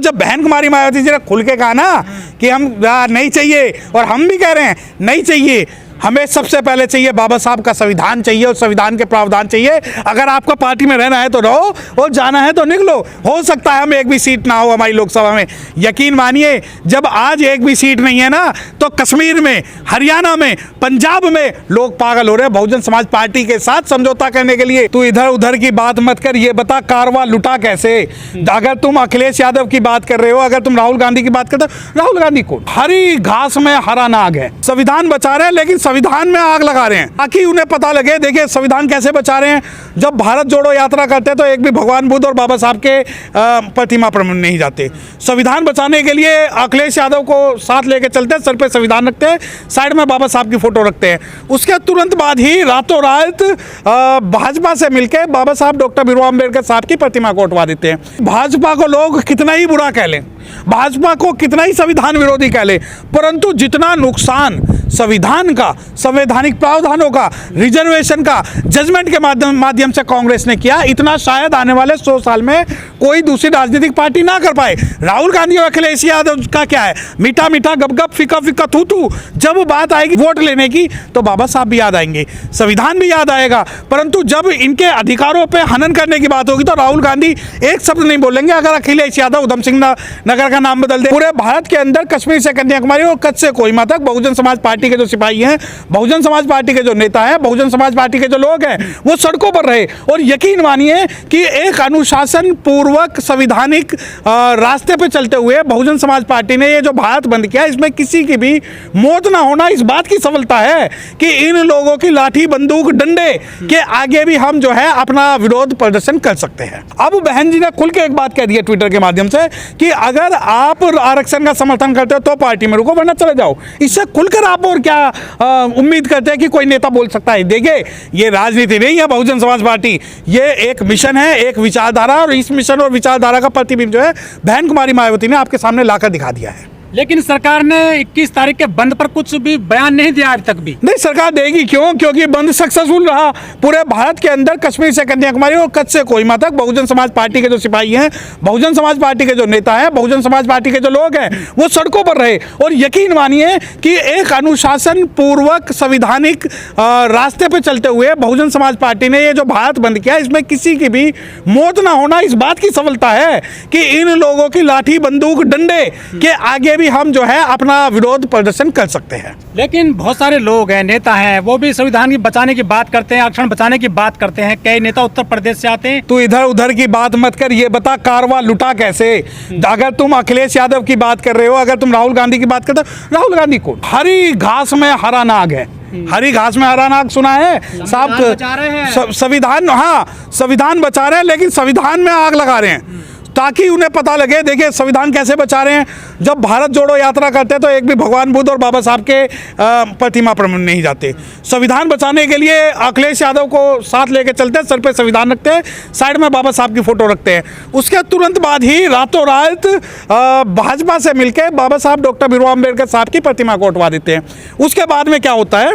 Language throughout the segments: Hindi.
जब बहन कुमारी मायावती जी ने खुल के कहा ना कि हम नहीं चाहिए, और हम भी कह रहे हैं नहीं चाहिए, हमें सबसे पहले चाहिए बाबा साहब का संविधान चाहिए और संविधान के प्रावधान चाहिए। अगर आपको पार्टी में रहना है तो रहो और जाना है तो निकलो। हो सकता है हम एक भी सीट ना हो हमारी लोकसभा में, यकीन मानिए जब आज एक भी सीट नहीं है ना तो कश्मीर में, हरियाणा में, पंजाब में लोग पागल हो रहे हैं बहुजन समाज पार्टी के साथ समझौता करने के लिए। तू इधर उधर की बात मत कर, ये बता कारवा लुटा कैसे। अगर तुम अखिलेश यादव की बात कर रहे हो, अगर तुम राहुल गांधी की बात करते हो, राहुल गांधी को हरी घास में हरा नाग है। संविधान बचा रहे हैं लेकिन संविधान में आग लगा रहे हैं ताकि उन्हें पता लगे। देखिए संविधान कैसे बचा रहे हैं, जब भारत जोड़ो यात्रा करते तो एक भी भगवान बुद्ध और बाबा साहब के प्रतिमा पर नहीं जाते। संविधान बचाने के लिए अखिलेश यादव को साथ लेके चलते हैं, सर पे संविधान रखते हैं, साइड में बाबा साहब की फोटो रखते हैं। उसके तुरंत बाद ही रातों रात भाजपा से मिलकर बाबा साहब डॉक्टर भीमराव अम्बेडकर साहब की प्रतिमा को उठवा देते हैं। भाजपा को लोग कितना ही बुरा कह लें, भाजपा को कितना ही संविधान विरोधी कह ले, परंतु जितना नुकसान संविधान का, संवैधानिक प्रावधानों का, रिजर्वेशन का, जजमेंट के माध्यम से कांग्रेस ने किया, इतना शायद आने वाले 100 साल में कोई दूसरी राजनीतिक पार्टी ना कर पाए। राहुल गांधी और अखिलेश यादव का क्या है, मीठा मीठा गप गप फिका फिका थू थू। जब बात आएगी वोट लेने की तो बाबा साहब भी याद आएंगे, संविधान भी याद आएगा, परंतु जब इनके अधिकारों पर हनन करने की बात होगी तो राहुल गांधी एक शब्द नहीं बोलेंगे। अगर अखिलेश यादव उधम सिंह नगर का नाम बदल दे, पूरे भारत के अंदर कश्मीर से कन्याकुमारी और कच्छ से कोहिमा तक बहुजन समाज पार्टी के जो सिपाही हैं, बहुजन समाज पार्टी के जो नेता हैं, बहुजन समाज पार्टी के जो लोग हैं, वो सड़कों पर रहे। और यकीन मानिए कि एक अनुशासन पूर्वक संवैधानिक रास्ते पे चलते हुए बहुजन समाज पार्टी ने ये जो भारत बंद किया, इसमें किसी की भी मौत ना होना इस बात की सफलता है कि इन लोगों की लाठी बंदूक डंडे के आगे भी हम जो है अपना विरोध प्रदर्शन कर सकते हैं। अब बहन जी ने खुल के एक बात कह दी है ट्विटर के माध्यम से कि अगर आप आरक्षण का समर्थन करते हो तो पार्टी में रुको वरना चले जाओ। इससे खुलकर आप और क्या उम्मीद करते हैं कि कोई नेता बोल सकता है। देखिए ये राजनीति नहीं है बहुजन समाज पार्टी, ये एक मिशन है, एक विचारधारा, और इस मिशन और विचारधारा का प्रतिबिंब जो है बहन कुमारी मायावती ने आपके सामने लाकर दिखा दिया है। लेकिन सरकार ने 21 तारीख के बंद पर कुछ भी बयान नहीं दिया आज तक भी। नहीं, सरकार देगी क्यों, क्योंकि बंद सक्सेसफुल रहा। पूरे भारत के अंदर कश्मीर से कन्याकुमारी और कच्छ से कोहिमा तक बहुजन समाज पार्टी के जो सिपाही हैं, बहुजन समाज पार्टी के जो नेता हैं, बहुजन समाज पार्टी के जो लोग हैं, वो सड़कों पर रहे। और यकीन मानिए कि एक अनुशासन पूर्वक संवैधानिक रास्ते पे चलते हुए बहुजन समाज पार्टी ने ये जो भारत बंद किया, इसमें किसी की भी मौत ना होना इस बात की सफलता है कि इन लोगों की लाठी बंदूक डंडे के आगे भी हम जो है अपना विरोध प्रदर्शन कर सकते हैं। लेकिन बहुत सारे लोग हैं, नेता हैं, वो भी संविधान की बचाने की बात करते हैं, आरक्षण बचाने की बात करते हैं। कई नेता उत्तर प्रदेश से आते हैं। तू इधर उधर की बात मत कर, ये बता कारवा लुटा कैसे। अगर तुम अखिलेश यादव की बात कर रहे हो, अगर तुम राहुल गांधी की बात करते हो, राहुल गांधी को हरी घास में हरा नाग है। हरी घास में हरा नाग सुना है साहब। संविधान, हाँ संविधान बचा रहे हैं लेकिन संविधान में आग लगा रहे हैं ताकि उन्हें पता लगे। देखिए संविधान कैसे बचा रहे हैं, जब भारत जोड़ो यात्रा करते हैं तो एक भी भगवान बुद्ध और बाबा साहब के प्रतिमा पर नहीं जाते। संविधान बचाने के लिए अखिलेश यादव को साथ लेके चलते हैं, सर पे संविधान रखते हैं, साइड में बाबा साहब की फोटो रखते हैं। उसके तुरंत बाद ही रातों रात भाजपा से मिलकर बाबा साहब डॉक्टर भीमराव अम्बेडकर साहब की प्रतिमा को उठवा देते हैं। उसके बाद में क्या होता है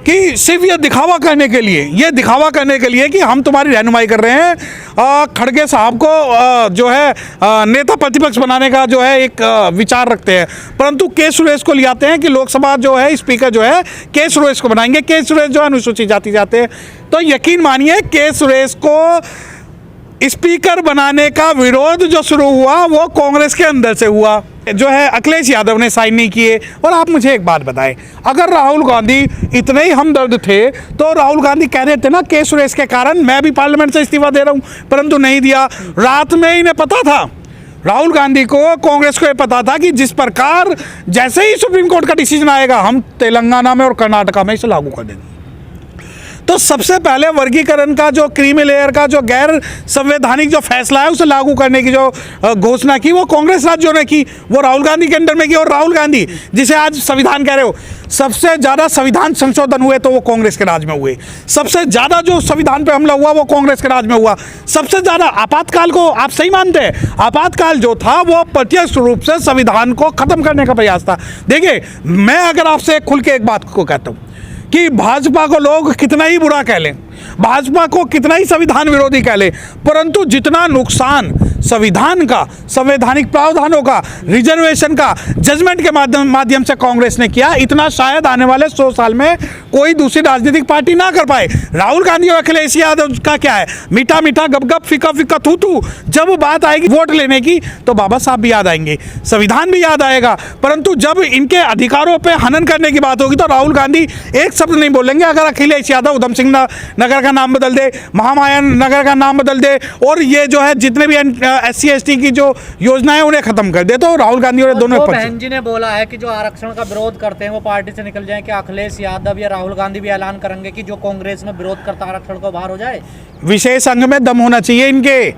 कि सिर्फ ये दिखावा करने के लिए, ये दिखावा करने के लिए कि हम तुम्हारी रहनुमाई कर रहे हैं, खड़गे साहब को जो है नेता प्रतिपक्ष बनाने का जो है एक विचार रखते हैं, परंतु के सुरेश को ले आते हैं कि लोकसभा जो है स्पीकर जो है के सुरेश को बनाएंगे। के सुरेश जो अनुसूचित जाति जाते हैं, तो यकीन मानिए के सुरेश को स्पीकर बनाने का विरोध जो शुरू हुआ वो कांग्रेस के अंदर से हुआ, जो है अखिलेश यादव ने साइन नहीं किए। और आप मुझे एक बात बताएं, अगर राहुल गांधी इतने ही हमदर्द थे तो राहुल गांधी कह रहे थे ना के सुरेश के कारण मैं भी पार्लियामेंट से इस्तीफा दे रहा हूं, परंतु नहीं दिया। रात में इन्हें पता था, राहुल गांधी को, कांग्रेस को ये पता था कि जिस प्रकार जैसे ही सुप्रीम कोर्ट का डिसीजन आएगा हम तेलंगाना में और कर्नाटका में इसे लागू कर देंगे। तो सबसे पहले वर्गीकरण का जो क्रीमी लेयर का जो गैर संवैधानिक जो फैसला है उसे लागू करने की जो घोषणा की वो कांग्रेस राज्यों ने की, वो राहुल गांधी के अंडर में की। और राहुल गांधी जिसे आज संविधान कह रहे हो, सबसे ज़्यादा संविधान संशोधन हुए तो वो कांग्रेस के राज में हुए। सबसे ज़्यादा जो संविधान पे हमला हुआ वो कांग्रेस के राज में हुआ। सबसे ज़्यादा आपातकाल को आप सही मानते हैं, आपातकाल जो था वो प्रत्यक्ष रूप से संविधान को खत्म करने का प्रयास था। देखिए मैं अगर आपसे खुल के एक बात को कहता हूँ कि भाजपा को लोग कितना ही बुरा कह लें, भाजपा को कितना ही संविधान विरोधी कह ले, परंतु जितना नुकसान संविधान का, संवैधानिक प्रावधानों का, रिजर्वेशन का जजमेंट के माध्यम से कांग्रेस ने किया, इतना शायद आने वाले 100 साल में कोई दूसरी राजनीतिक पार्टी ना कर पाए। राहुल गांधी और अखिलेश यादव का क्या है, मीठा मीठा गप गप फीका फीका थू थू। जब बात आएगी वोट लेने की तो बाबा साहब भी याद आएंगे, संविधान भी याद आएगा, परंतु जब इनके अधिकारों पे हनन करने की बात होगी तो राहुल गांधी एक शब्द नहीं बोलेंगे। अगर अखिलेश यादव उधम सिंह नगर का नाम बदल दे, महामाया नगर का नाम बदल दे और ये जो है जितने भी SC ST की जो योजनाएं उन्हें खत्म कर दे, तो राहुल गांधी और दोनों बहन जी ने बोला है कि जो आरक्षण का विरोध करते हैं वो पार्टी से निकल जाएं। क्या अखिलेश यादव या राहुल गांधी भी ऐलान करेंगे कि जो कांग्रेस में विरोध करता आरक्षण को बाहर हो जाए? विशेष अंग में दम होना चाहिए इनके,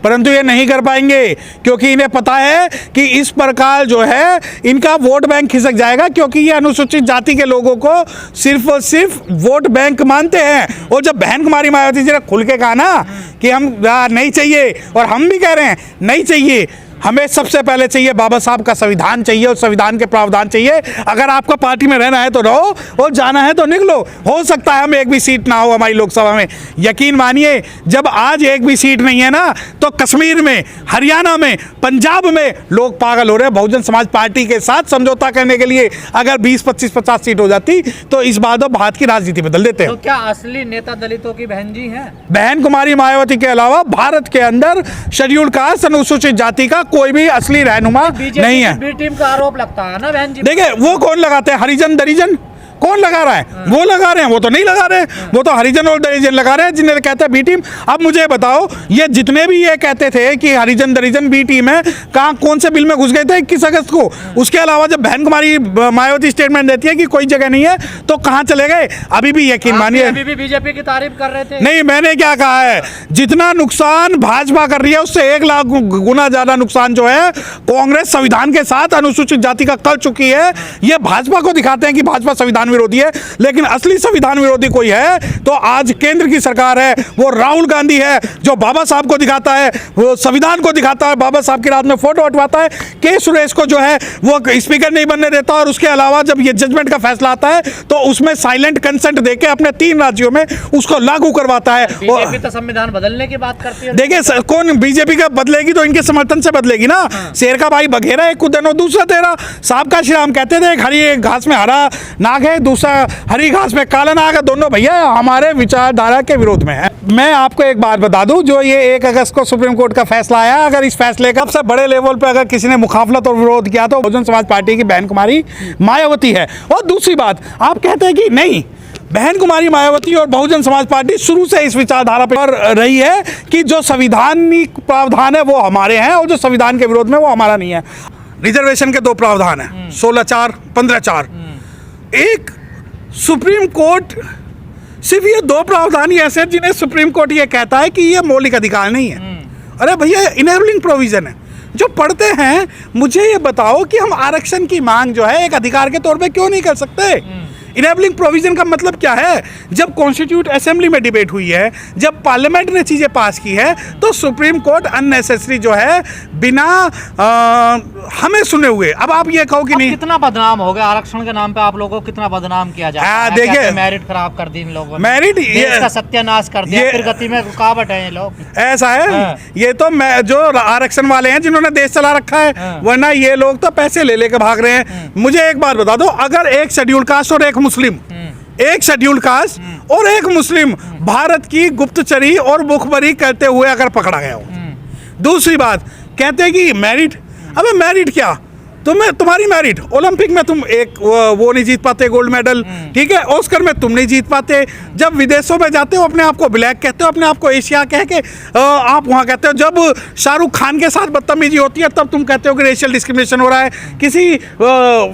परंतु ये नहीं कर पाएंगे क्योंकि इन्हें पता है कि इस प्रकार जो है इनका वोट बैंक खिसक जाएगा, क्योंकि ये अनुसूचित जाति के लोगों को सिर्फ और सिर्फ वोट बैंक मानते हैं। और जब बहन कुमारी मायावती जी ने खुल के कहा ना कि हम नहीं चाहिए, और हम भी कह रहे हैं नहीं चाहिए, हमें सबसे पहले चाहिए बाबा साहब का संविधान चाहिए और संविधान के प्रावधान चाहिए। अगर आपको पार्टी में रहना है तो रहो और जाना है तो निकलो। हो सकता है हम एक भी सीट ना हो हमारी लोकसभा में, यकीन मानिए जब आज एक भी सीट नहीं है ना तो कश्मीर में, हरियाणा में, पंजाब में लोग पागल हो रहे हैं। बहुजन समाज पार्टी के साथ समझौता करने के लिए अगर 20, 25, 50 सीट हो जाती तो इस बार तो भारत की राजनीति बदल देते। तो क्या असली नेता दलितों की बहन जी हैं? बहन कुमारी मायावती के अलावा भारत के अंदर शेड्यूल्ड कास्ट, अनुसूचित जाति का कोई भी असली रहनुमा नहीं है। बी टीम का आरोप लगता है ना बहन जी? देखिए वो कौन लगाते हैं, हरिजन दरिजन कौन लगा रहा है? वो लगा रहे हैं, वो तो नहीं लगा रहे हैं, वो तो हरिजन और दरिजन लगा रहे हैं जिन्हें कहते हैं बी टीम। अब मुझे बताओ, ये जितने भी ये कहते थे कि हरिजन दरिजन बी टीम है, कहाँ कौन से बिल में घुस गए थे 21 अगस्त को? उसके अलावा जब बहन कुमारी मायावती स्टेटमेंट देती है कि कोई जगह नहीं है, तो कहाँ चले गए? अभी भी यकीन मानिए, अभी भी बीजेपी की तारीफ कर रहे थे। नहीं, मैंने क्या कहा है, जितना नुकसान भाजपा कर रही है उससे 1 लाख गुना ज्यादा नुकसान जो है कांग्रेस संविधान के साथ अनुसूचित जाति का कर चुकी है। ये भाजपा को दिखाते हैं कि भाजपा संविधान विरोधी है, लेकिन असली संविधान विरोधी कोई है तो आज केंद्र की सरकार है, वो राहुल गांधी है, जो बाबा साहब को दिखाता है, वो संविधान को दिखाता है, बाबा साहब की रात में फोटो हटवाता है, के सुरेश को जो है वो स्पीकर नहीं बनने देता, और उसके अलावा जब ये जजमेंट का फैसला आता है तो उसमें साइलेंट कंसेंट देके अपने 3 राज्यों में उसको लागू करवाता है। बीजेपी तो संविधान बदलने की बात करती है। देखिए कौन बीजेपी का बदलेगी तो इनके समर्थन से बदलेगी ना। शेर का भाई बघेरा, एक कुदन और दूसरा तेरा। साहब का श्री राम कहते थे, एक हरी घास में हरा नाग है, दूसरा हरी घास में काला नाग है, दोनों भैया हमारे विचारधारा के विरोध में है। मैं आपको एक बात बता दूं, जो ये 1 अगस्त को सुप्रीम कोर्ट का फैसला आया, अगर इस फैसले का सबसे बड़े लेवल पे अगर किसी ने मुखाफलत और विरोध किया तो बहुजन समाज पार्टी की बहन कुमारी मायावती है। और दूसरी बात, आप कहते हैं कि नहीं, बहन कुमारी मायावती और बहुजन समाज पार्टी शुरू से इस विचारधारा पर रही है कि जो संविधानिक प्रावधान है वो हमारे हैं और जो संविधान के विरोध में वो हमारा नहीं है। रिजर्वेशन के 2 प्रावधान है, 16(4), 15(4). एक सुप्रीम कोर्ट, सिर्फ ये 2 प्रावधान ही ऐसे हैं जिन्हें सुप्रीम कोर्ट ये कहता है कि ये मौलिक अधिकार नहीं है। अरे भैया, इनेबलिंग प्रोविजन है। जो पढ़ते हैं मुझे ये बताओ कि हम आरक्षण की मांग जो है एक अधिकार के तौर पे क्यों नहीं कर सकते? इनेबलिंग प्रोविजन का मतलब क्या है? जब कॉन्स्टिट्यूट असेंबली में डिबेट हुई है, जब पार्लियामेंट ने चीज़ें पास की है, तो सुप्रीम कोर्ट अननेसेसरी जो है बिना हमें सुने हुए, अब आप ये कहो कि नहीं, कितना बदनाम हो गया आरक्षण के नाम पे, आप लोगों को कितना बदनाम किया जाता है। देखिए, मेरिट खराब कर दी इन लोगों ने, मेरिट देश का सत्यानाश कर दिया, फिर गति में रुकावट है ये लोग। ऐसा है, ये तो जो आरक्षण वाले हैं जिन्होंने देश चला रखा है, वरना ये लोग तो पैसे ले लेके भाग रहे हैं। मुझे एक बात बता दो, अगर एक शेड्यूल कास्ट और एक मुस्लिम, एक शेड्यूल्ड कास्ट और एक मुस्लिम भारत की गुप्तचरी और मुखबरी करते हुए अगर पकड़ा गया हो, दूसरी बात कहते हैं कि मेरिट, अबे मेरिट क्या, तुम्हारी मेरिट, ओलंपिक में तुम एक वो नहीं जीत पाते गोल्ड मेडल, ठीक है, ऑस्कर में तुम नहीं जीत पाते, जब विदेशों में जाते हो अपने आप को ब्लैक कहते हो, अपने आप को एशिया कह के आप वहाँ कहते हो, जब शाहरुख खान के साथ बदतमीजी होती है तब तुम कहते हो कि रेशियल डिस्क्रिमिनेशन हो रहा है, किसी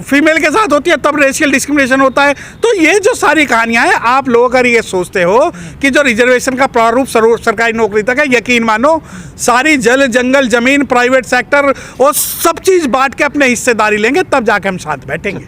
फीमेल के साथ होती है तब रेशियल डिस्क्रिमिनेशन होता है। तो ये जो सारी कहानियाँ हैं, आप लोग अगर ये सोचते हो कि जो रिजर्वेशन का प्रारूप सरकारी नौकरी तक है, यकीन मानो सारी जल जंगल जमीन प्राइवेट सेक्टर और सब चीज़ बांट के अपने हिस्सेदारी लेंगे, तब जाके हम साथ बैठेंगे।